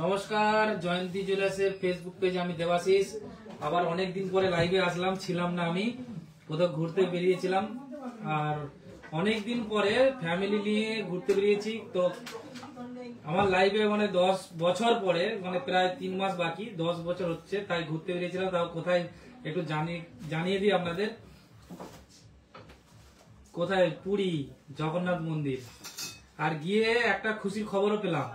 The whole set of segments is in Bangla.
নমস্কার, জয়ন্তী জুয়েলার্সের ফেসবুক পেজে আমি দেবাশিস। আবার অনেকদিন পরে লাইভে আসলাম, ছিলাম না, আমি কোথাও ঘুরতে বেরিয়েছিলাম। আর অনেকদিন পরে ফ্যামিলি নিয়ে ঘুরতে বেরিয়েছি। তো আমার লাইভে মানে 10 বছর পরে, মানে প্রায় 3 মাস বাকি, 10 বছর হচ্ছে, তাই ঘুরতে বেরিয়েছিলাম। তাও কোথায় একটু জানিয়ে দিই আপনাদের। কোথায়? পুরী জগন্নাথ মন্দির। আর গিয়ে একটা খুশির খবরও পেলাম।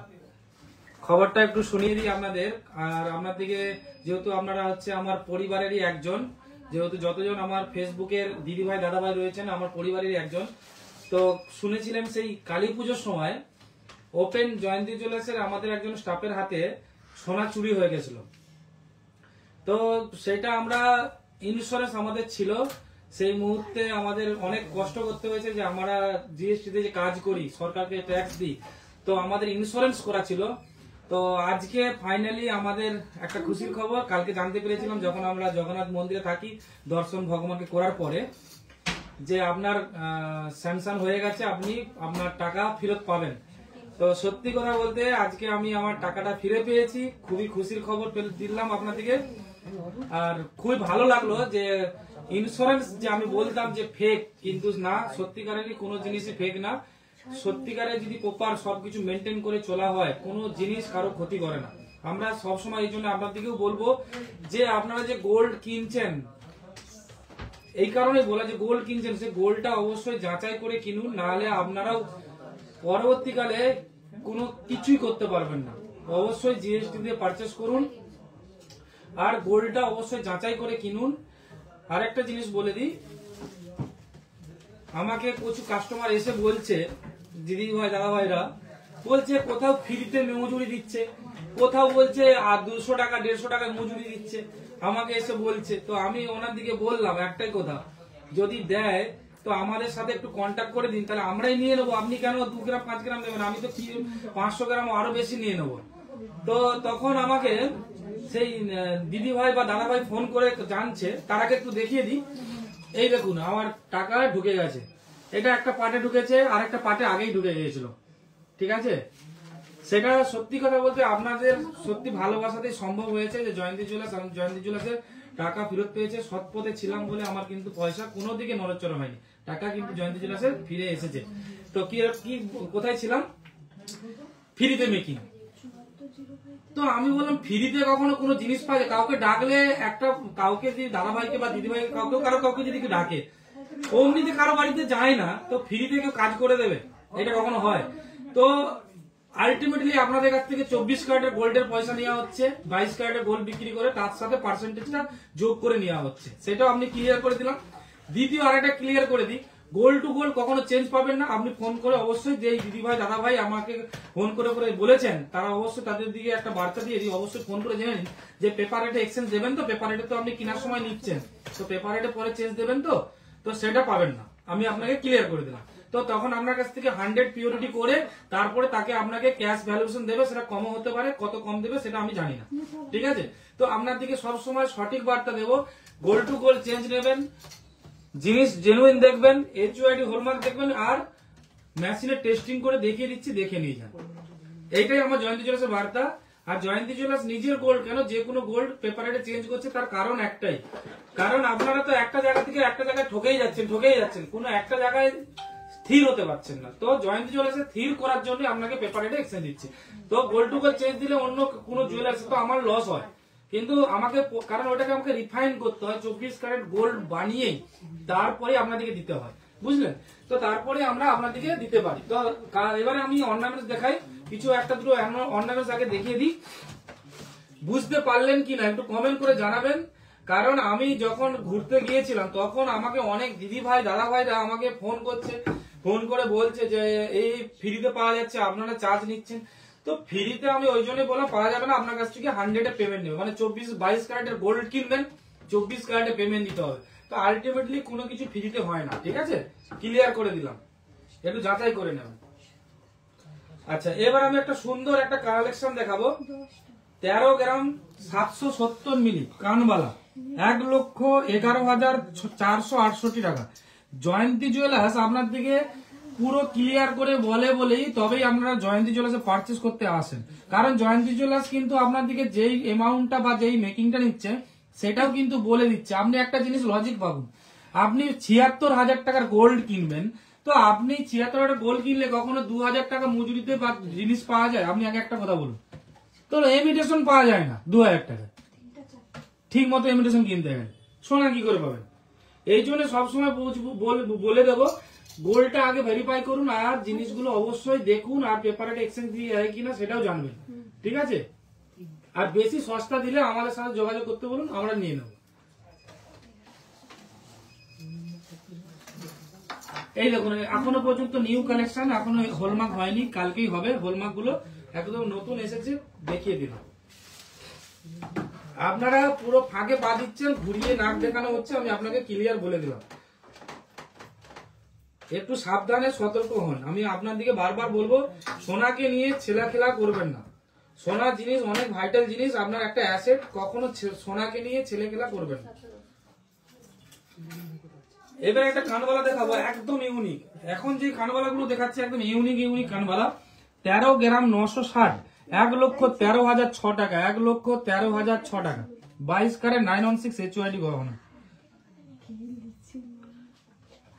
খবরটা একটু শুনিয়ে দিই আপনাদের। আর আপনাদেরকে, যেহেতু আপনারা হচ্ছে আমার পরিবারেরই একজন, যেহেতু যতজন আমার ফেসবুকের দিদিভাই দাদাভাই রয়েছেন আমার পরিবারেরই একজন, তো শুনেছিলেন সেই কালী পুজোর সময় ওপেন জয়ন্তী জুয়েলার্সের আমাদের একজন স্টাফের হাতে সোনা চুরি হয়ে গেছিল। তো সেটা আমরা ইন্স্যুরেন্স আমাদের ছিল, সেই মুহূর্তে আমাদের অনেক কষ্ট করতে হয়েছে যে আমরা জিএসটিতে যে কাজ করি, সরকারকে ট্যাক্স দিই, তো আমাদের ইন্স্যুরেন্স করা ছিল। তো আজকে ফাইনালি আমাদের একটা খুশির খবর কালকে জানতে পেরেছিলাম, যখন আমরা জগন্নাথ মন্দিরে থাকি দর্শন ভগবানকে করার পরে, যে আপনার স্যাংশন হয়ে গেছে, আপনি আপনার টাকা ফেরত পাবেন। তো সত্যি কথা বলতে আজকে আমি আমার টাকাটা ফিরে পেয়েছি, খুবই খুশির খবর দিলাম আপনাদেরকে। আর খুবই ভালো লাগলো যে ইন্স্যুরেন্স, যে আমি বলতাম যে ফেক, কিন্তু না, সত্যিকারেরই কোনো জিনিসই ফেক না। সত্যিকারে যদি প্রপার সবকিছু মেনটেন করে চলা হয়, কোনো জিনিস কারো ক্ষতি করে না। আমরা সবসময় এই জন্য আপনাদেরকেও বলবো যে আপনারা যে গোল্ড কিনছেন, এই কারণে বলা যে গোল্ড কিনছেন, সে গোল্ডটা অবশ্যই যাচাই করে কিনুন, নাহলে আপনারাও পরবর্তীকালে কোনো কিছুই করতে পারবেন না। অবশ্যই জিএসটি দিয়ে পারচেস করুন আর গোল্ডটা অবশ্যই যাচাই করে কিনুন। আর একটা জিনিস বলে দিই, আমাকে কিছু কাস্টমার এসে বলছে, দিদি ভাই দাদা ভাইরা বলছে কোথাও ফ্রিতে মজুরি দিচ্ছে, কোথাও বলছে আর 200 টাকা 150 টাকা মজুরি দিচ্ছে, আমাকে এসে বলছে। তো আমি ওনার দিকে বললাম একটাই কথা, যদি দেয় তো আমাদের সাথে একটু কন্ট্যাক্ট করে দিন, তাহলে আমরাই নিয়ে নেবো। আপনি কেন 2 গ্রাম 5 গ্রাম নেবেন? আমি তো 500 গ্রাম আরো বেশি নিয়ে নেবো। তো তখন আমাকে সেই দিদি ভাই বা দাদা ভাই ফোন করে জানছে, তার আগে একটু দেখিয়ে দিই। এই দেখুন আমার টাকা ঢুকে গেছে, এটা একটা পার্টে ঢুকেছে আর একটা পার্টে আগেই ঢুকে গিয়েছিল, ঠিক আছে। সেটা সত্যি কথা বলতে আপনাদের সত্যি ভালোবাসাতেই সম্ভব হয়েছে যে জয়ন্তী জুয়েলার্সের টাকা ফেরত পেয়েছে। সৎ পথে ছিলাম বলে আমার কিন্তু পয়সা কোনো দিকে নড়চড় হয়নি, টাকা কিন্তু জয়ন্তী জুয়েলার্সের ফিরে এসেছে। তো কি কোথায় ছিলাম? ফ্রিতে মেকিং। তো আমি বললাম ফ্রিতে কখনো কোনো জিনিস পাওয়া যায়? কাউকে ডাকলে, একটা কাউকে যদি দাদা ভাইকে বা দিদি ভাইকে কাউকে যদি ডাকে, অমনিতে কারো বাড়িতে যায় না, তো ফ্রিতে কেউ কাজ করে দেবে? এটা কখনো হয়? তো আলটিমেটলি আপনাদের কাছ থেকে 24 ক্যারেটের গোল্ডের পয়সা নেওয়া হচ্ছে, 22 ক্যারেটের গোল্ড বিক্রি করে তার সাথে পার্সেন্টেজটা যোগ করে নেওয়া হচ্ছে। সেটাও আপনি ক্লিয়ার করে দিলাম। দ্বিতীয় আরেকটা ক্লিয়ার করে দিই, গোল্ড টু গোল্ড কখনো চেঞ্জ পাবেন না। আপনি ফোন করে অবশ্যই, যে দিদি ভাই দাদা ভাই আমাকে ফোন করে বলেছেন, তারা অবশ্যই তাদের দিকে একটা বার্তা দিয়ে দিই, অবশ্যই ফোন করে জেনে নিন যে পেপার রেটে এক্সচেঞ্জ দেবেন তো। পেপার রেটে তো আপনি কেনার সময় নিচ্ছেন, তো পেপার রেটে পরে চেঞ্জ দেবেন তো, তো সেটা পাবেন না। আমি আপনাকে ক্লিয়ার করে দিলাম। তো তখন আপনার কাছ থেকে 100 পিউরিটি করে তারপরে তাকে আপনাকে ক্যাশ ভ্যালুয়েশন দেবে, সেটা কমও হতে পারে, কত কম দেবে সেটা আমি জানি না, ঠিক আছে। তো আপনার দিকে সবসময় সঠিক বার্তা দেবো, গোল্ড টু গোল্ড চেঞ্জ নেবেন, জিনিস জেনুইন দেখবেন, HUID হলমার্ক দেখবেন, আর মেশিনে টেস্টিং করে দেখিয়ে দিচ্ছি, দেখে নিয়ে যান। এইটাই আমার জয়ন্তী জুয়েলার্সের বার্তা। আর জয়ন্তী জুয়েলার্স নিজের গোল্ড কেন, যে কোনো গোল্ড পেপার রেটে চেঞ্জ করছে, তার কারণ একটাই, কারণ আপনারা তো একটা জায়গা থেকে একটা জায়গায় ঠকেই যাচ্ছেন, কোনো একটা জায়গায় স্থির হতে পারছেন না। তো জয়ন্তী জুয়েলার্সে স্থির করার জন্য আপনাকে পেপার রেটে এক্সচেঞ্জ দিচ্ছে। তো গোল্ড টু গোল্ড চেঞ্জ দিলে অন্য কোনো জুয়েলার্সে তো আমার লস হয়, কিন্তু আমাকে, কারণ ওটাকে আমাকে রিফাইন করতে হয়, 24 ক্যারেট গোল্ড বানিয়েই তারপরে আপনাদেরকে দিতে হয়, বুঝলেন? তো তারপরে আমরা আপনাদেরকে দিতে পারি। তো এবারে আমি অর্নামেন্টস দেখাই, কিছু একটা দুটো অর্নামেন্টস আগে দেখিয়ে দিই। বুঝতে পারলেন কিনা একটু কমেন্ট করে জানাবেন। কারণ আমি যখন ঘুরতে গিয়েছিলাম তখন আমাকে অনেক দিদি ভাই দাদা ভাইরা আমাকে ফোন করছে, ফোন করে বলছে যে এই ফ্রিতে পাওয়া যাচ্ছে, আপনারা চার্জ নিচ্ছেন। তো ফ্রিতে আমি ওই জন্য বললাম পাওয়া যাবে না, আপনার কাছ থেকে 100 পেমেন্ট নেবে, মানে 22 ক্যারেটের গোল্ড কিনবেন, 24 ক্যারেটের পেমেন্ট দিতে হবে। তো আলটিমেটলি কোনো কিছু ফ্রিতে হয় না, ঠিক আছে, ক্লিয়ার করে দিলাম, একটু যাচাই করে নেবেন। আচ্ছা, এবার আমি একটা সুন্দর একটা কালেকশন দেখাবো। 13 গ্রাম 770 মিলি কানবালা, 1,11,468 টাকা। জয়ন্তী জুয়েলার্স আপনার দিকে পুরো ক্লিয়ার করে বলে বলেই তবেই আপনারা জয়ন্তী জুয়েলার্সে পারচেস করতে আসেন। কারণ জয়ন্তী জুয়েলার্স কিন্তু আপনার দিকে যেই অ্যামাউন্টটা বা যেই মেকিংটা নিচ্ছে সেটাও কিন্তু বলে দিচ্ছে। আপনি একটা জিনিস লজিক পাবেন, আপনি 76,000 টাকার গোল্ড কিনবেন, তো আপনি 76,000 গোল্ড কিনলে কখনো 2,000 টাকা মজুরিতে বা জিনিস পাওয়া যায়? আপনি আগে একটা কথা বলুন তো, ইমিটেশন পাওয়া যায় না 2,000 টাকা ঠিক মতো ইমিটেশন কিনতে গেলে, সোনা কি করে পাবেন? এই জন্য সবসময় বলে দেবো গোল্ডটা আগে ভেরিফাই করুন, আর জিনিসগুলো অবশ্যই দেখুন, আর পেপারে এক্সচেঞ্জ দিয়ে যায় কিনা সেটাও জানবেন, ঠিক আছে? আর বেশি সস্তা দিলে আমাদের সাথে যোগাযোগ করতে বলুন, আমরা নিয়ে নেব। এই দেখুন এখনো পর্যন্ত নিউ কালেকশন, এখনো হলমার্ক হয়নি, কালকেই হবে। হলমার্ক গুলো একদম নতুন এসেছে, দেখিয়ে দিলাম। আপনারা পুরো ফাঁকে পা দিচ্ছেন, ঘুরিয়ে নাক দেখানো হচ্ছে, আমি আপনাকে ক্লিয়ার বলে দিলাম। একটু সাবধানে সতর্ক হন। আমি আপনার দিকে বারবার বলবো সোনাকে নিয়ে ছেলেখেলা করবেন না। সোনা জিনিস অনেক ভাইটাল জিনিস, আপনার একটা অ্যাসেট, কখনো সোনাকে নিয়ে ছেলেখেলা করবেন না। এবার একটা কানবালা দেখাবো একদম ইউনিক। এখন যে কানবালা গুলো দেখাচ্ছে একদম ইউনিক কানবালা, 13 গ্রাম 960, 1,13,006 টাকা, 1,13,006 টাকা, 22 ক্যারেট 916 HYD গহনা।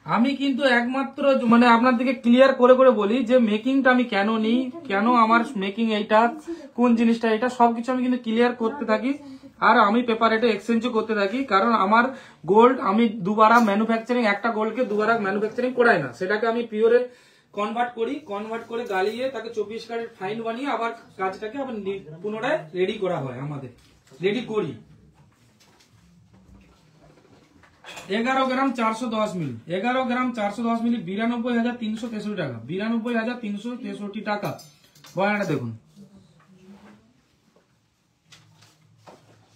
আমি কিন্তু একমাত্র মানে আপনার দিকে ক্লিয়ার করে করে বলি যে মেকিংটা আমি কেন নিই, কেন আমার মেকিং এইটা, কোন জিনিসটা এটা, সবকিছু আমি কিন্তু ক্লিয়ার করতে থাকি। আর আমি পেপার এটা এক্সচেঞ্জও করতে থাকি, কারণ আমার গোল্ড আমি দুবার ম্যানুফ্যাকচারিং, একটা গোল্ডকে দুবার ম্যানুফ্যাকচারিং করাই না, সেটাকে আমি পিওরে কনভার্ট করে গালিয়ে তাকে 24 ক্যারেট ফাইন বানিয়ে আবার কাজটাকে আবার পুনরায় রেডি করা হয়, আমাদের রেডি করি। 11 গ্রাম 410 মিলি, 11 গ্রাম 410 মিলি, 92,363 টাকা, 92,363 টাকা। গয়নাটা দেখুন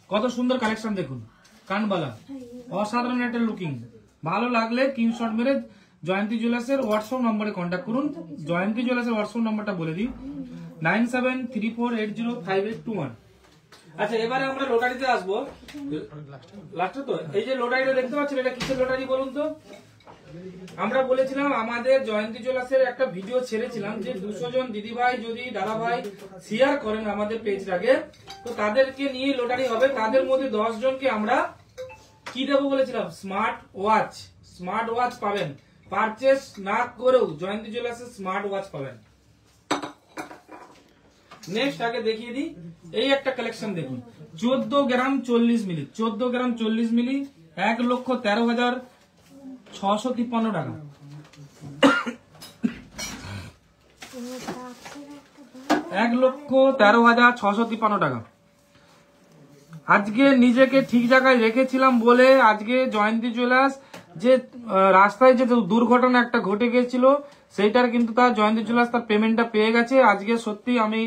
কত সুন্দর কালেকশন, দেখুন কানবালা, অসাধারণ একটা লুকিং। ভালো লাগলে স্ক্রিনশট মেরে জয়ন্তী জুয়েলার্সের হোয়াটসঅ্যাপ নম্বরে কন্ট্যাক্ট করুন। জয়ন্তী জুয়েলার্সের হোয়াটসঅ্যাপ নম্বরটা বলে দিই, 9734805821। আচ্ছা এবারে আমরা লোটারিতে আসবো, লাস্টে তো এই যে লোটারিটা দেখতে পাচ্ছেন, এটা কিসের লোটারি বলুন তো? আমরা বলেছিলাম আমাদের জয়ন্তী জুয়েলার্সের একটা ভিডিও ছেড়েছিলাম যে 200 জন দিদিভাই যদি দাদা ভাই শেয়ার করেন আমাদের পেজটাকে, তো তাদেরকে নিয়ে লোটারি হবে। তাদের মধ্যে 10 জনকে আমরা কি দেবো বলেছিলাম? স্মার্ট ওয়াচ পাবেন, পারচেস না করেও জয়ন্তী জুয়েলার্সের স্মার্ট ওয়াচ পাবেন। নেক্সট আগে দেখিয়ে দিই, এই একটা কালেকশন দেখুন, 14 গ্রাম 40 মিলি, 14 গ্রাম 40 মিলি, 1,13,653 টাকা, 1,13,653 টাকা। আজকে নিজেকে ঠিক জায়গায় রেখেছিলাম বলে আজকে জয়ন্তী জুয়েলার্স যে রাস্তায় যে দুর্ঘটনা একটা ঘটে গেছিল সেইটার কিন্তু তার জয়ন্তী জুয়েলার্স তার পেমেন্টটা পেয়ে গেছে। আজকে সত্যি আমি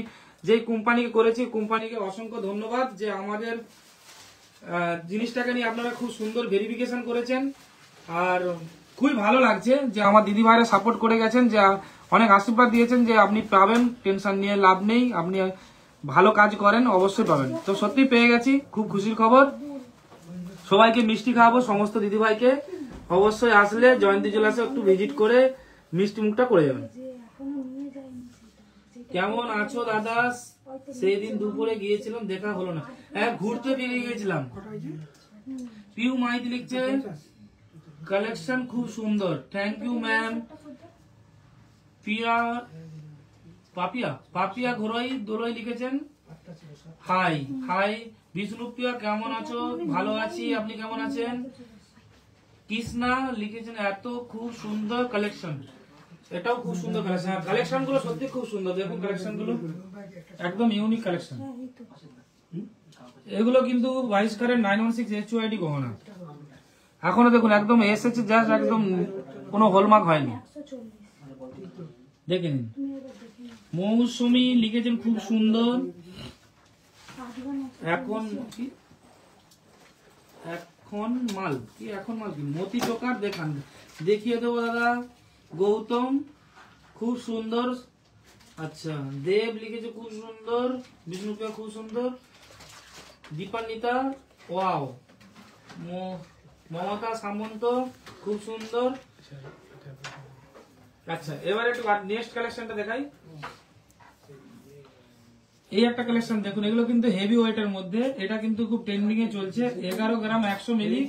যে কোম্পানিকে করেছি, কোম্পানিকে অসংখ্য ধন্যবাদ যে আমাদের জিনিসটাকে নিয়ে আপনারা খুব সুন্দর ভেরিফিকেশন করেছেন। আর খুবই ভালো লাগছে যে আমার দিদি ভাইরা সাপোর্ট করে গেছেন, যে অনেক আশীর্বাদ দিয়েছেন যে আপনি পাবেন, টেনশন নিয়ে লাভ নেই, আপনি ভালো কাজ করেন অবশ্যই পাবেন। তো সত্যি পেয়ে গেছি, খুব খুশির খবর। সবাইকে মিষ্টি খাওয়াবো, সমস্ত দিদি ভাইকে। অবশ্যই আসলে জয়ন্তী জুয়েলার্সে একটু ভিজিট করে মিষ্টি মুখটা করে যাবেন। কেমন আছো দাদা? সেই দিন দুপুরে গিয়েছিলাম, দেখা হলো না। হ্যাঁ ঘুরতে বেরিয়ে গিয়েছিলাম। পিউ মাইতি লিখছে কালেকশন খুব সুন্দর, থ্যাংক ইউ ম্যাম। পাপিয়া দোরই লিখেছেন হাই। বিষ্ণুপ্রিয়া কেমন আছো? ভালো আছি, আপনি কেমন আছেন? কৃষ্ণা লিখেছেন এত খুব সুন্দর কালেকশন, এটাও খুব সুন্দর কালেকশন। কালেকশন গুলো সত্যি খুব সুন্দর, দেখুন কালেকশন গুলো একদম ইউনিক কালেকশন। এগুলো কিন্তু 22 ক্যারেট 916 HYD গহনা। এখনো দেখুন একদম এসেছে, জাস্ট একদম কোনো হলমার্ক হয়নি, দেখে নিন। মৌসুমী লিখেছেন খুব সুন্দর। এখন মাল কি মতি চোকার দেখান, দেখিয়ে দেবো দাদা। গৌতম খুব সুন্দর। আচ্ছা দেব লিখেছে খুব সুন্দর, বিষ্ণুপ্রিয়া খুব সুন্দর, দীপান্বিতা ওয়াও, মমতা সামন্ত খুব সুন্দর, আচ্ছা এবার একটু নেক্সট কালেকশনটা দেখাই। এই একটা কালেকশন দেখুন, এগুলো কিন্তু হেভি ওয়েটের মধ্যে, এটা কিন্তু খুব ট্রেন্ডিং এ চলছে। 11 গ্রাম 100 মিলি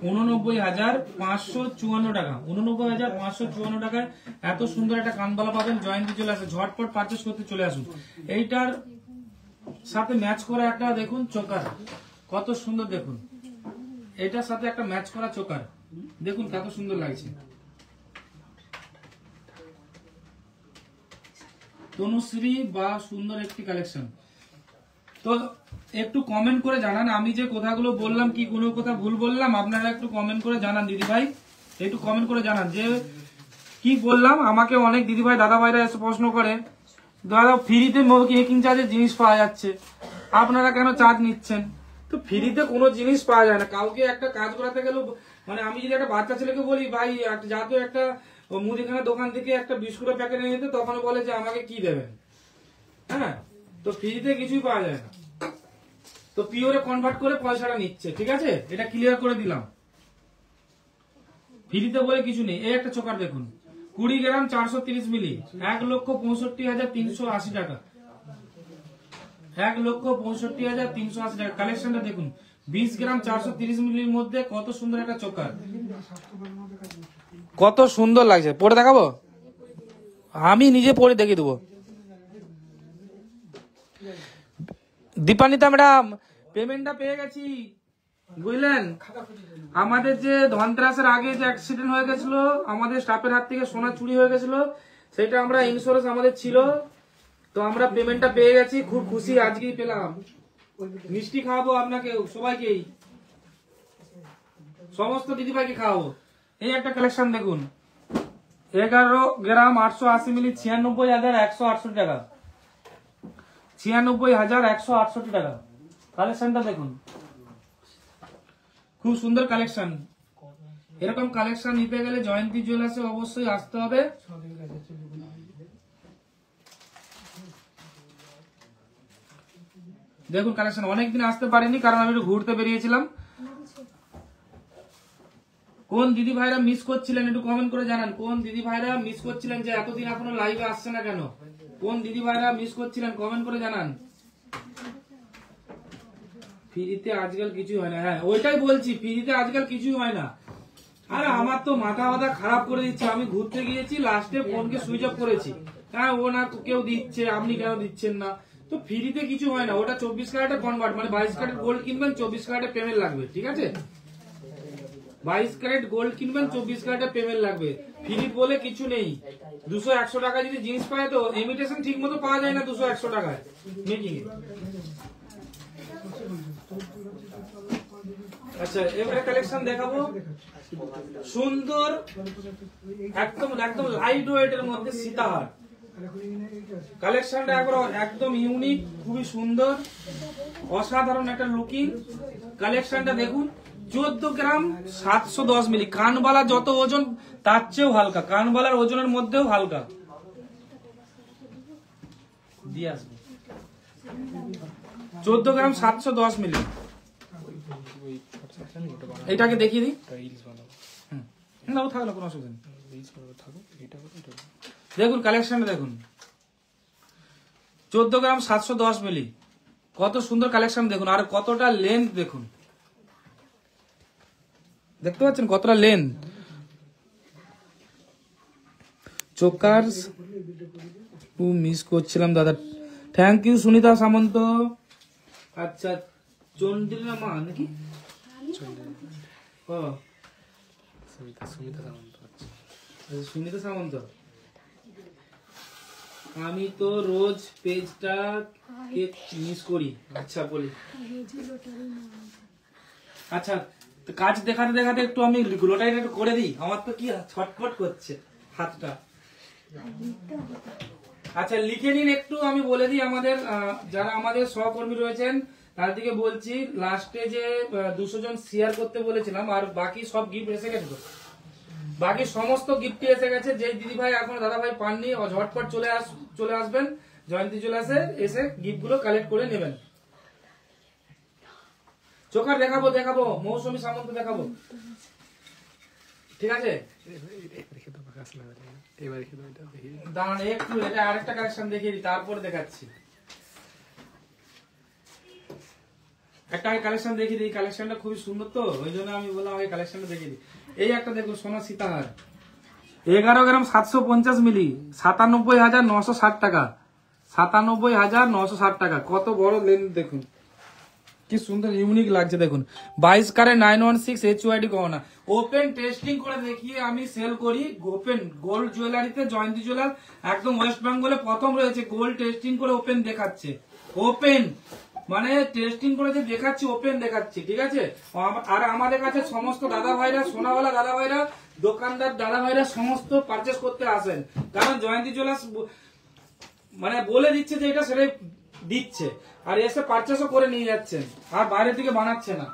89,554 টাকা, 89,554 টাকায় এত সুন্দর একটা কানবালা পাবেন। জয়ন্তী চলে আসে, ঝটপট পারচেস করতে চলে আসুন। এইটার সাথে ম্যাচ করা একটা দেখুন চোকার, কত সুন্দর দেখুন। এটার সাথে একটা ম্যাচ করা চোকার দেখুন কত সুন্দর লাগছে। তনুশ্রী বা সুন্দর একটি কালেকশন। তো একটু কমেন্ট করে জানান আমি যে কথাগুলো বললাম কি কোনো কথা ভুল বললাম, আপনারা একটু কমেন্ট করে জানান দিদি ভাই, একটু কমেন্ট করে জানান যে কি বললাম। আমাকে অনেক দিদি ভাই দাদা ভাইরা এসে প্রশ্ন করে, দাদা ফ্রিতে মেকিং চার্জের জিনিস পাওয়া যাচ্ছে, আপনারা কেন চার্জ নিচ্ছেন? তো ফ্রিতে কোনো জিনিস পাওয়া যায় না। কাউকে একটা কাজ করাতে গেলেও, মানে আমি যদি একটা বাচ্চা ছেলেকে বলি ভাই যা তো একটা মুদিখানা দোকান থেকে একটা বিস্কুটের প্যাকেট এনে দিতে, তখন বলে যে আমাকে কি দেবেন। হ্যাঁ, তো ফ্রিতে কিছুই পাওয়া যায় না, তো পিওরে কনভার্ট করে পয়সাটা নিচ্ছে। ঠিক আছে, এটা ক্লিয়ার করে দিলাম। ফ্রিতে বলে কিছু নেই। এই একটা চোকার দেখুন, 20 গ্রাম 430 মিলি 1,65,380 টাকা, 1,65,380 টাকা। কালেকশনটা দেখুন, 20 গ্রাম 430 মিলির মধ্যে কত সুন্দর একটা চোকার, কত সুন্দর লাগছে। পরে দেখাবো, আমি নিজে পরে দেখিয়ে দেবো। দীপান্বিতা ম্যাডাম পেমেন্টটা পেয়ে গেছি, বুঝলেন। আমাদের যে ধনতেরাসের আগে যে অ্যাক্সিডেন্ট হয়ে গেছিল, আমাদের স্টাফের হাত থেকে সোনা চুরি হয়ে গেছিল, সেটা আমরা ইন্স্যুরেন্স আমাদের ছিল, তো আমরা পেমেন্টটা পেয়ে গেছি। খুব খুশি, আজকেই পেলাম। মিষ্টি খাওয়াবো আপনাকে সবাইকেই, সমস্ত দিদিভাইকে খাওয়াবো। এই একটা কালেকশন দেখুন, 11 গ্রাম 880 মিলি 96,168 টাকা, 96,168 টাকা। কালেকশনটা দেখুন, খুব সুন্দর কালেকশন। এরকম কালেকশন নিতে গেলে জয়ন্তী জুয়েলার্সে অবশ্যই আসতে হবে। দেখুন কালেকশন, অনেকদিন আসতে পারিনি কারণ আমি একটু ঘুরতে বেরিয়েছিলাম। কোন দিদি ভাইরা মিস করছিলেন একটু কমেন্ট করে জানান। কোন দিদি ভাইরা মিস করছিলেন যে এতদিন এখনো লাইভে আসছে না কেন? কোন দিদি ভাইরা মিস করছিলেন কমেন্ট করে জানান। ফ্রিতে আজকাল কিছু হয় না, হ্যাঁ ওইটাই বলছি, ফ্রিতে আজকাল কিছুই হয় না। আরে আমার তো মাথা খারাপ করে দিচ্ছে। আমি ঘুরতে গিয়েছি, লাস্টে ফোনকে সুইচ অফ করেছি। হ্যাঁ, ও না কেউ দিচ্ছে, আপনি কেন দিচ্ছেন না? তো ফ্রিতে কিছু হয় না, ওটা 24 ক্যারেটে কনভার্ট, মানে 22 ক্যারেট গোল্ড কিনবেন, 24 ক্যারেটে পেমেন্ট লাগবে। ঠিক আছে, 22 ক্যারেট গোল্ড কিনবেন, 24 ক্যারেটে পেমেন্ট লাগবে। ফ্রি বলে কিছু নেই। 200-100 টাকা যদি জিনিস পায়, তো ইমিটেশন ঠিক মতো পাওয়া যায় না 200-100 টাকায় মেকিং এ। আচ্ছা, এবারে কালেকশন দেখাবো সুন্দর, একদম একদম লাইট ওয়েট এর মধ্যে সীতাহার। কালেকশনটা একদম ইউনিক, খুবই সুন্দর, অসাধারণ একটা লুকিং। কালেকশনটা দেখুন, 14 গ্রাম 710 মিলি। কানবালা যত ওজন তার চেয়েও হালকা, কানবালার ওজনের মধ্যেও হালকা দিয়ে আসবে। 14 গ্রাম 710 মিলি। এটাকে দেখিয়ে দিই, না থাকলো কোনো অসুবিধা নেই। দেখুন কালেকশনটা দেখুন, 14 গ্রাম 710 মিলি, কত সুন্দর কালেকশন দেখুন। আর কতটা লেন্থ দেখুন, দেখতে পাচ্ছেন কতটা লেন্থ। চোকার মিস করছিলাম দাদা। থ্যাংক ইউ সুনিতা সামন্ত। আচ্ছা, চন্দ্রিমা মা নাকি? সুনিতা সামন্ত। আমি তো রোজ পেজটা মিস করি। আচ্ছা বলি, আচ্ছা কাজ দেখাতে দেখাতে একটু আমি গ্লোটাইটা একটু করে দিই। আমার তো কি ছটফট করছে হাতটা। আচ্ছা লিখে নিন একটু, আমি বলে দিই আমাদের যারা আমাদের সহকর্মী রয়েছেন তার দিকে বলছি, লাস্টে যে 200 জন শেয়ার করতে বলেছিলাম, আর বাকি সব গিফট এসে গেছে। বাকি সমস্ত গিফট এসে গেছে। যে দিদি ভাই এখন দাদা ভাই পাননি, ঝটপট চলে আসবেন জয়ন্তী জুয়েলার্সে, এসে গিফট গুলো কালেক্ট করে নেবেন। চোকার দেখাবো, মৌসুমী সামন্ত দেখাবো। ঠিক আছে দাঁড়ান একটু, এটা আরেকটা কালেকশন দেখিয়ে দিই, তারপরে দেখাচ্ছি। একটা কালেকশন দেখিয়ে দিই, কালেকশনটা খুবই সুন্দর তো, ওই জন্য আমি বললাম আগে কালেকশনটা দেখিয়ে দিই। এই একটা দেখুন সোনা সীতাহার, 11 গ্রাম 750 মিলি, 97,960 টাকা, 97,960 টাকা। কত বড় লেন্থ দেখুন, কি সুন্দর ইউনিক লাগছে দেখুন। 22 কারে 916 HUID গহনা, ওপেন টেস্টিং করে দেখিয়ে আমি সেল করি। ওপেন গোল্ড জুয়েলারিতে জয়ন্তী জুয়েলার একদম ওয়েস্ট বেঙ্গলে প্রথম রয়েছে, গোল্ড টেস্টিং করে ওপেন দেখাচ্ছে। ওপেন মানে টেস্টিং করে যে দেখাচ্ছি, ওপেন দেখাচ্ছি, ঠিক আছে। আর আমাদের কাছে সমস্ত দাদা ভাইরা, সোনাওয়ালা দাদা ভাইরা, দোকানদার দাদা ভাইরা সমস্ত পারচেস করতে আসেন, কারণ জয়ন্তী জুয়েলার্স মানে বলে দিচ্ছে যে এটা সেটাই দিচ্ছে, আর এসে পারচেসও করে নিয়ে যাচ্ছেন, আর বাইরের দিকে বানাচ্ছে না,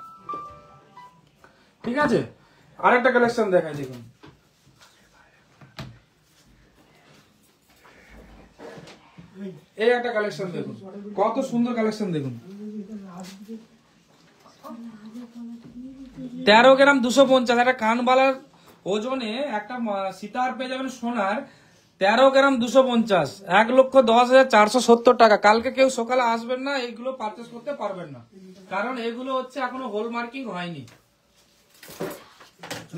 ঠিক আছে। আরেকটা কালেকশন দেখাই দেখুন, এই একটা কালেকশন দেখুন, কত সুন্দর কালেকশন দেখুন। 13 গ্রাম 250, একটা কানবালার ওজনে একটা সীতাহার পেয়ে যাবেন সোনার, 13 গ্রাম 250, 1,10,470 টাকা। কালকে কেউ সকালে আসবেন না, এইগুলো পারচেস করতে পারবেন না, কারণ এগুলো হচ্ছে এখনো হোল মার্কিং হয়নি।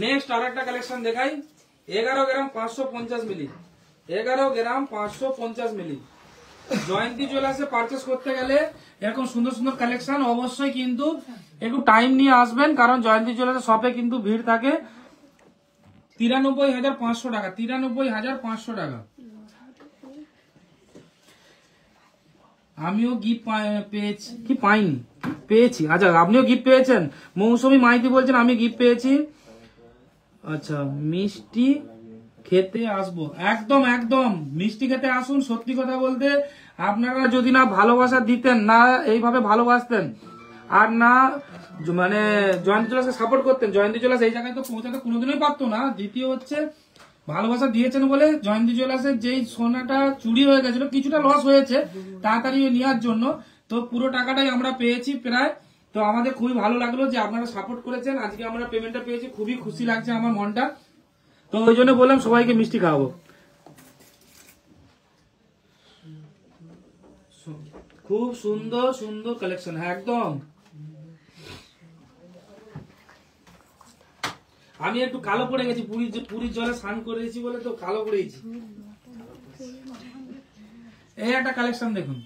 নেক্সট আর একটা কালেকশন দেখাই, 11 গ্রাম 550 মিলি, 11 গ্রাম 550 মিলি। জয়ন্তী জুয়েলার্সে পারচেস করতে গেলে এরকম সুন্দর সুন্দর কালেকশন অবশ্যই কিন্তু একটু টাইম নিয়ে আসবেন, কারণ জয়ন্তী জুয়েলার্সের শপে কিন্তু ভিড় থাকে। 93,500 টাকা, 93,500 টাকা। আমিও গিফট পেয়েছি, কি পাইনি, পেয়েছি। আচ্ছা আপনিও গিফট পেয়েছেন, মৌসুমী মাইতি বলছেন আমি গিফট পেয়েছি। আচ্ছা মিষ্টি খেতে আসবো, একদম একদম মিষ্টি খেতে আসুন। সত্যি কথা বলতে আপনারা যদি না ভালোবাসা দিতেন, না এইভাবে ভালোবাসতেন, আর না মানে জয়ন্তী জুয়েলার্সকে সাপোর্ট করতেন, জয়ন্তী জুয়েলার্স এই জায়গায় তো পৌঁছাতে কোনোদিনই পারতো না। দ্বিতীয় হচ্ছে ভালোবাসা দিয়েছেন বলে জয়ন্তী জুয়েলার্সের যেই সোনাটা চুরি হয়ে গেছিল, কিছুটা লস হয়েছে তাড়াতাড়ি নেওয়ার জন্য, তো পুরো টাকাটাই আমরা পেয়েছি প্রায়। তো আমাদের খুবই ভালো লাগলো যে আপনারা সাপোর্ট করেছেন, আজকে আমরা পেমেন্টটা পেয়েছি, খুবই খুশি লাগছে আমার মনটা। তো ওই জন্য বললাম সবাইকে মিষ্টি খাওয়াবো। খুব সুন্দর সুন্দর কালেকশন, হ্যাঁ একদম। আমি একটু কালো পড়ে গেছি, পুরীর জলে স্নান করেছি বলে তো কালো পড়েছি। এই একটা কালেকশন দেখুন,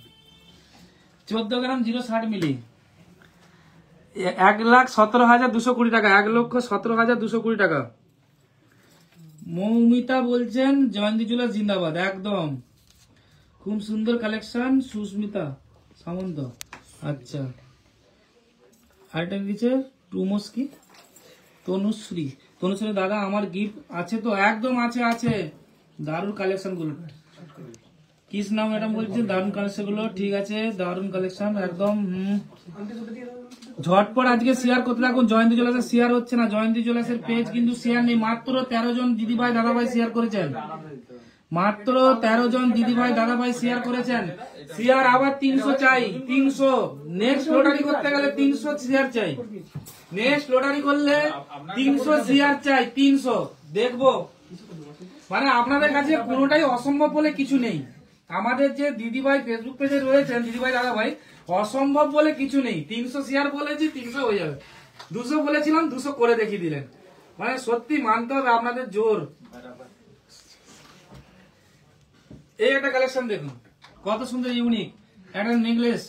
14 গ্রাম 060 মিলি, 1,17,220 টাকা, 1,17,220 টাকা। মৌমিতা বলছেন জয়ন্তী জুয়েলার্স জিন্দাবাদ, একদম খুব সুন্দর কালেকশন। সুস্মিতা সামন্ত, আচ্ছা আরেকটা দিচ্ছে টুমস্কি, তনুশ্রী, তনুশ্রী দাদা আমার গিফট আছে তো, একদম আছে আছে, দারুণ কালেকশন গুলো। কৃষ্ণা ম্যাডাম বলছেন দারুণ কালেকশন গুলো, ঠিক আছে দারুণ কালেকশন একদম। ঝটপট আজকে শেয়ার করতে থাকুন, জয়ন্তী জুয়েলার্সের শেয়ার হচ্ছে না, জয়ন্তী জুয়েলার্সের পেজ কিন্তু শেয়ার নেই, মাত্র 13 জন দিদিভাই দাদাভাই শেয়ার করেছেন, মাত্র 13 জন দিদিভাই দাদাভাই শেয়ার করেছেন। শেয়ার আবার 300 চাই, 300। নেক্সট লটারি করতে গেলে 300 শেয়ার চাই, নেক্সট লটারি করলে 300 শেয়ার চাই, 300 দেখবো। মানে আপনাদের কাছে কোনোটাই অসম্ভব বলে কিছু নেই। আমাদের যে দিদিভাই ফেসবুক পেজে রয়েছেন, দিদিভাই দাদাভাই, অসম্ভব বলে কিছু নেই। 300 শেয়ার বলেছি, 300 হয়ে যাবে। 200 বলেছিলাম, 200 করে দেখিয়ে দিলেন। মানে সত্যি মানতে হবে আপনাদের জোর। এই একটা কালেকশন দেখুন, কত সুন্দর ইউনিক একটা নেকলেস,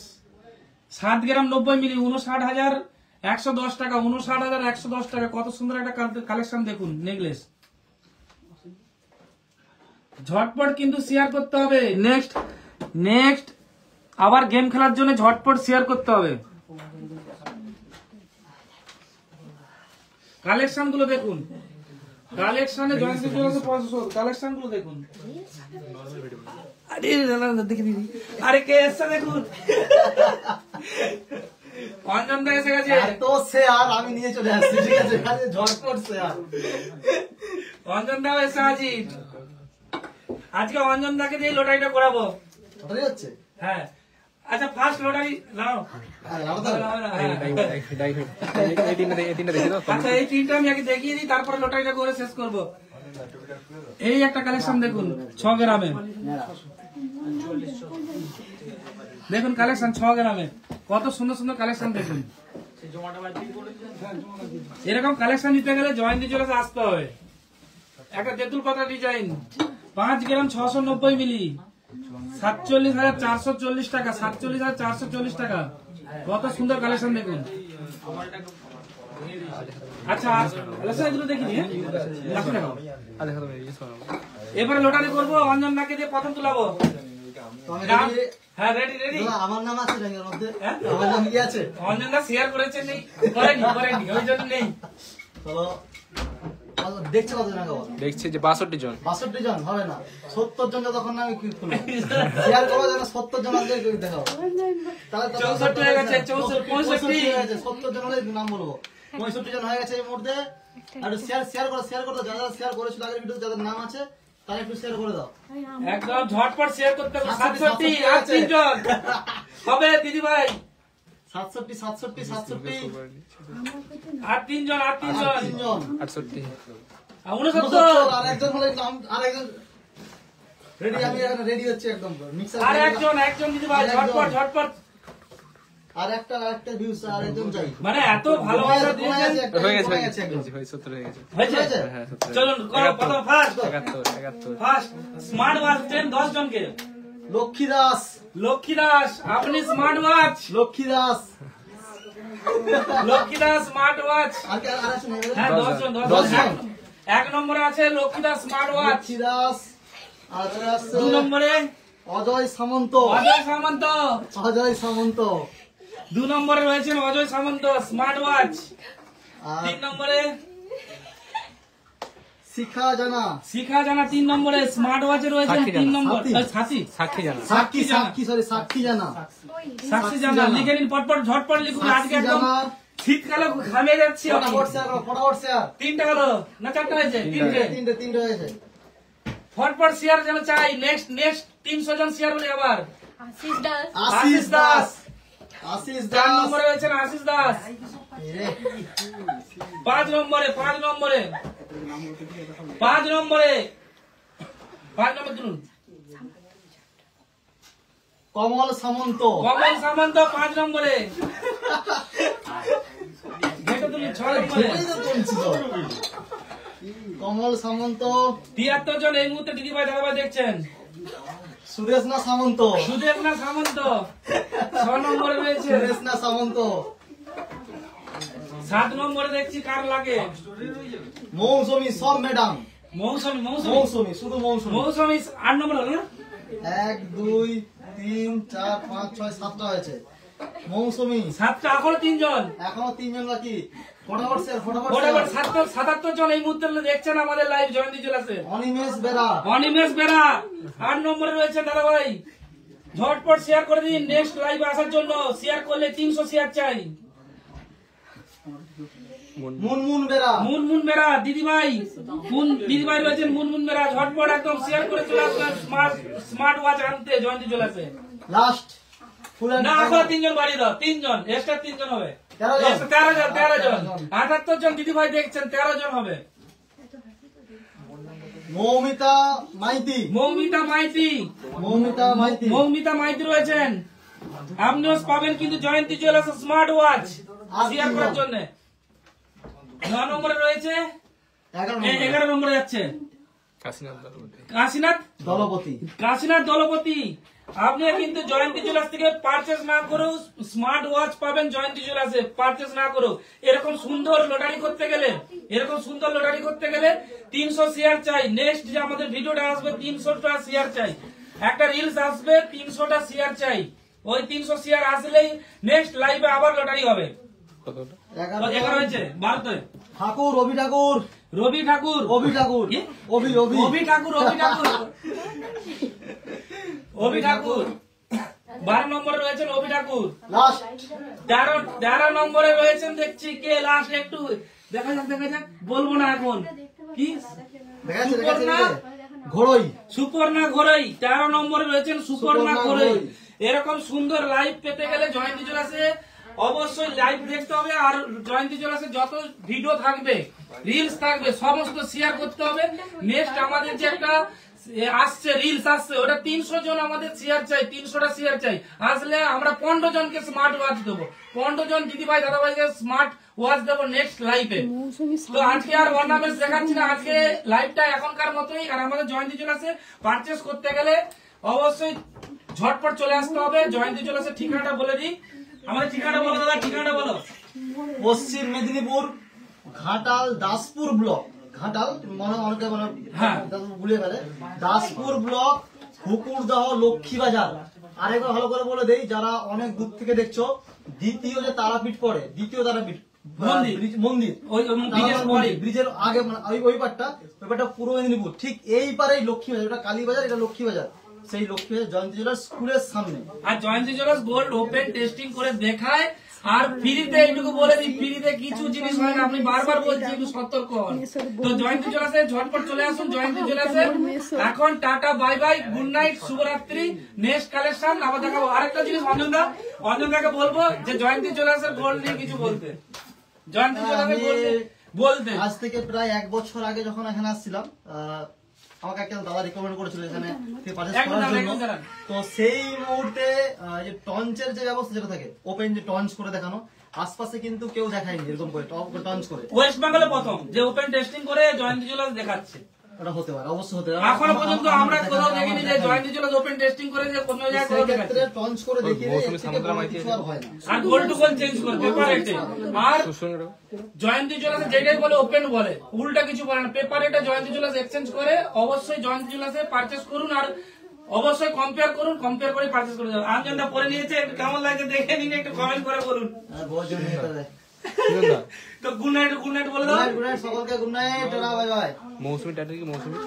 7 গ্রাম 90 মিলি, 59,110 টাকা, 59,110 টাকা। কত সুন্দর একটা কালেকশন দেখুন, নেকলেস। ঝটপট কিন্তু শেয়ার করতে হবে। নেক্সট নেক্সট আবার গেম খেলার জন্য ঝটপট শেয়ার করতে হবে। কালেকশন গুলো দেখুন, কালেকশনে জয়ন্তী জুয়েলার্সের কালেকশন গুলো দেখুন। আরে দেখে দিদি, আরে কে এসছে দেখুন, অঞ্জন দা এসে গেছে। তো শেয়ার আমি নিয়ে চলে আসছি, ঠিক আছে, ঝটপট শেয়ার। অঞ্জন দা এসে হাজির। আজকে অঞ্জন দাকে দিয়ে লটারিটা করাবো। লটারি হচ্ছে? হ্যাঁ, আচ্ছা ফার্স্ট লটারি নাও। আচ্ছা এই তিনটা আমি আগে দেখিয়ে দিই, তারপরে লটারিটা করে শেষ করব। এই একটা কালেকশন দেখুন 6 গ্রামে, দেখুন কালেকশন 6 গ্রামে, কত সুন্দর সুন্দর কালেকশন দেখুন। এরকম কালেকশন নিতে গেলে জয়ন্তী জুয়েলার্সে আসতে হবে। একটা তেঁতুল পাতা ডিজাইন 5 গ্রাম 690 মিলি, 47,440 টাকা, 47,440 টাকা, কত সুন্দর কালেকশন দেখুন। আচ্ছা কালেকশন এগুলো দেখিনি, এবারে লটারি করবো, অঞ্জন নাকে দিয়ে প্রথম তুলাবো। হ্যাঁ রেডি রেডি। আমার নাম আছে ব্যাংকের মধ্যে, আমার নাম কি আছে? অঞ্জন দা শেয়ার করেছে, নেই করেনি ওই জন্য নেই। চলো দেখছে কত জন? দেখছি যে 62 জন। 62 জন হবে না, 70 জন যতক্ষণ না আমি কি খুলবো শেয়ার করবো যেন 70 জন আগে দেখাও। তাহলে 64 হয়ে গেছে, 65 হয়ে গেছে, 70 জন হলে নাম বলবো। 65 জন হয়ে গেছে এই মুহূর্তে। আর শেয়ার করো যারা শেয়ার করেছিল আগের ভিডিওতে, যাদের নাম আছে তারা একটু শেয়ার করে দাও। একদম ঝটপট শেয়ার করতে হবে। 67 আর 3 জন হবে দিদি ভাই, 67 আর 3 জন, আর 3 জন, 68 69 আরেকজন হলে আরেকজন রেডি। আমি এখন রেডি হচ্ছে একদম মিক্সার। আর একজন দিদি ভাই, ঝটপট। আরেকটা ভিউস আরেকজন চাই। মানে এত ভালোবাসা দিয়েছেন। হয়ে গেছে 70 হয়ে গেছে। হয়েছে? হ্যাঁ 70। চলুন করো প্রথম ফার্স্ট 71 ফার্স্ট স্মার্ট ওয়াচ দেন 10 জনকে। লক্ষ্মী দাস আপনি smart watch, Lakshmi Das smart watch. আর কি আর আছে না? হ্যাঁ 10 জন। 10 জন। 1 নম্বরে আছে লক্ষ্মী দাস স্মার্ট ওয়াচ। লক্ষ্মী দাস। আর আছে 2 নম্বরে অজয় সামন্ত। 2 নম্বরে রয়েছেন অজয় সামন্ত স্মার্ট ওয়াচ। আর 3 নম্বরে শিখা জানা 3 নম্বরে স্মার্ট ওয়াচে রয়েছেন। 3 নম্বর সাক্ষী জানা। সাক্ষী জানা লিখে নিন, পটপট ঝটপট লিখুন। আজকে একদম শীতকালে ঘামিয়ে যাচ্ছি। ফটাফট শেয়ার। 3টা হলো না 4টা হয়েছে? 3টে হয়েছে। ফটফট শেয়ার যেন চাই। নেক্সট 300 জন শেয়ার বলে আবার। আশিস দাস 4 নম্বরে রয়েছেন আশিস দাস। 5 নম্বরে তুলুন কমল সামন্ত। 5 নম্বরে। ঘেটে তুলুন 6 নম্বরে। কমল সামন্ত। 73 জন এই মুহূর্তে দিদি ভাই দাদা ভাই দেখছেন। সুদেশনা সামন্ত। 6 নম্বরে রয়েছে। 7 নম্বরে দেখছি কার লাগে। মৌসুমী সব ম্যাডাম। মৌসুমী শুধু মৌসুমী। 8 নম্বর হলো না? 1 2 3 4 5 6 7টা হয়েছে। মৌসুমী 7টা, এখনো 3 জন। এখনো 3 জন বাকি। ফটাফট শেয়ার। 77 জন এই মুহূর্তে দেখছেন আমাদের লাইভ জয়ন্তী জুয়েলার্সে। অনিমেষ বেরা 8 নম্বরে রয়েছে দাদা ভাই। ঝটপট শেয়ার করে দিন নেক্সট লাইভে আসার জন্য। শেয়ার করলে 300 শেয়ার চাই। মুনমুন বেরা দিদি ভাই রয়েছেন মুনমুন বেরা। ঝটপট একদম শেয়ার করে চলে আসবেন স্মার্ট ওয়াচ আনতে জয়ন্তী জুয়েলার্সে। লাস্ট না এখন 3 জন বাড়িয়ে দাও, 3 জন এক্সট্রা 3 জন হবে। 13 জন 78 জন দিদি ভাই দেখছেন, 13 জন হবে। মৌমিতা মাইতি রয়েছেন। আপনিও পাবেন কিন্তু জয়ন্তী জুয়েলার্স স্মার্ট ওয়াচ শেয়ার করার জন্য। 9 নম্বরে রয়েছে, 11 নম্বরে যাচ্ছে কাশীনাথ দলপতি। আপনি কিন্তু জয়ন্তী জুয়েলার্স থেকে পারচেজ না করো স্মার্ট ওয়াচ পাবেন জয়ন্তী জুয়েলার্সে। পারচেজ না করো। এরকম সুন্দর লটারি করতে গেলে 300 শেয়ার চাই। নেক্সট যে আমাদের ভিডিওটা আসবে 300টা শেয়ার চাই। একটা রিলস আসবে 300টা শেয়ার চাই। ওই 300 শেয়ার আসলেই নেক্সট লাইভে আবার লটারি হবে। 11 হয়েছে 12 রবি ঠাকুর 12 নম্বরে রয়েছেন অভি ঠাকুর। 13 নম্বরে রয়েছেন দেখছি কে লাস্ট, একটু দেখা যাক বলবো না এখন কি। সুপর্ণা ঘোড়ই 13 নম্বরে রয়েছেন সুপর্ণা ঘোড়ই। এরকম সুন্দর লাইভ পেতে গেলে জয়ন্তী জুয়েলার্সে অবশ্যই লাইভ দেখতে হবে, আর জয়ন্তী জুয়েলার্সে যত ভিডিও থাকবে, রিলস থাকবে, সমস্ত শেয়ার করতে হবে। নেক্সট আমাদের যে একটা আসছে রিলস আসছে, ওটা 300 জন আমাদের শেয়ার চাই, 300টা শেয়ার চাই। আসলে আমরা 15 জনকে স্মার্ট ওয়াচ দেবো, 15 জন দিদি ভাই দাদা ভাইকে স্মার্ট ওয়াচ দেবো নেক্সট লাইভে। তো আজকে আর অর্নামেন্টস দেখাচ্ছি না, আজকে লাইভটা এখনকার মতোই। আর আমাদের জয়ন্তী জুয়েলার্সে পারচেস করতে গেলে অবশ্যই ঝটপট চলে আসতে হবে। জয়ন্তী জুয়েলার্সের ঠিকানাটা বলে দিই, আমাদের ঠিকানাটা বলো দাদা, ঠিকানাটা বলো। পশ্চিম মেদিনীপুর ঘাটাল দাসপুর ব্লক, ঘাটাল মনে অনেকে মানে হ্যাঁ। ভুলে গেলে, দাসপুর ব্লক, হুকুরদহ, লক্ষ্মী বাজার। আরেকবার ভালো করে বলে দেই, যারা অনেক দূর থেকে দেখছো, দ্বিতীয় যে তারাপীঠ পড়ে, দ্বিতীয় তারাপীঠ মন্দির, ওই ব্রিজের আগে মানে ওই পারটা পূর্ব মেদিনীপুর, ঠিক এই পারে লক্ষ্মী বাজার, ওটা কালী বাজার, এটা লক্ষ্মী বাজার। সেই লক্ষ্মী বাজার জয়ন্তী জুয়েলার্স স্কুলের সামনে। আর জয়ন্তী জুয়েলার্স গোল্ড ওপেন টেস্টিং করে দেখায়, আর ফ্রিতে এইটুকু বলে দিই, ফ্রিতে কিছু জিনিস হয় না, আপনি বারবার বলছি একটু সতর্ক হন। তো জয়ন্তী জুয়েলার্সে ঝটপট চলে আসুন। জয়ন্তী জুয়েলার্সে এখন tata bye bye, good night, শুভরাত্রি। নেক্সট কালেকশন আবার দেখাবো। আরেকটা জিনিস অঞ্জনদাকে বলবো যে জয়ন্তী জুয়েলার্সের গোল্ড নিয়ে কিছু বলতে, জয়ন্তী জুয়েলার্সের গোল্ড বলতে। আজ থেকে প্রায় 1 বছর আগে যখন এখানে আসছিলাম, আমাকে একটা দাদা রিকমেন্ড করেছিল এখানে পারচেজ করার জন্য। তো সেই মুহূর্তে যে টঞ্চের যে ব্যবস্থা যেটা থাকে, ওপেন যে টঞ্চ করে দেখানো, আশপাশে কিন্তু কেউ দেখায়নি এরকম করে টঞ্চ করে। ওয়েস্ট বেঙ্গলে প্রথম যে ওপেন টেস্টিং করে জয়ন্তী জুয়েলার্স দেখাচ্ছে। ওটা হতে পারে, অবশ্যই হতে পারে। এখনো পর্যন্ত আমরা কোথাও দেখিনি যে জয়ন্তী জুয়েলার্স ওপেন টেস্টিং করে যে কোনো জায়গায় কোথাও দেখাচ্ছে। টঞ্চ করে দেখিয়ে কিছু আর হয় না। আর গোল্ড টু গোল্ড চেঞ্জ করে পেপার রেটে। আর জয়ন্তী জুয়েলার্স যেটাই বলে ওপেন বলে, উল্টা কিছু বলে না। পেপার রেটে জয়ন্তী জুয়েলার্স এক্সচেঞ্জ করে। অবশ্যই জয়ন্তী জুয়েলার্সে পারচেজ করুন, আর অবশ্যই কম্পেয়ার করুন, কম্পেয়ার করে পারচেজ করুন। আঞ্জনটা পরে নিয়েছে, একটু কেমন লাগছে দেখে নিন, একটু কমেন্ট করে বলুন। তো গুড নাইট বলে দাও। গুড নাইট সকলকে, গুড নাইট, বাই বাই। মৌসুমি টাটা কি মৌসুমি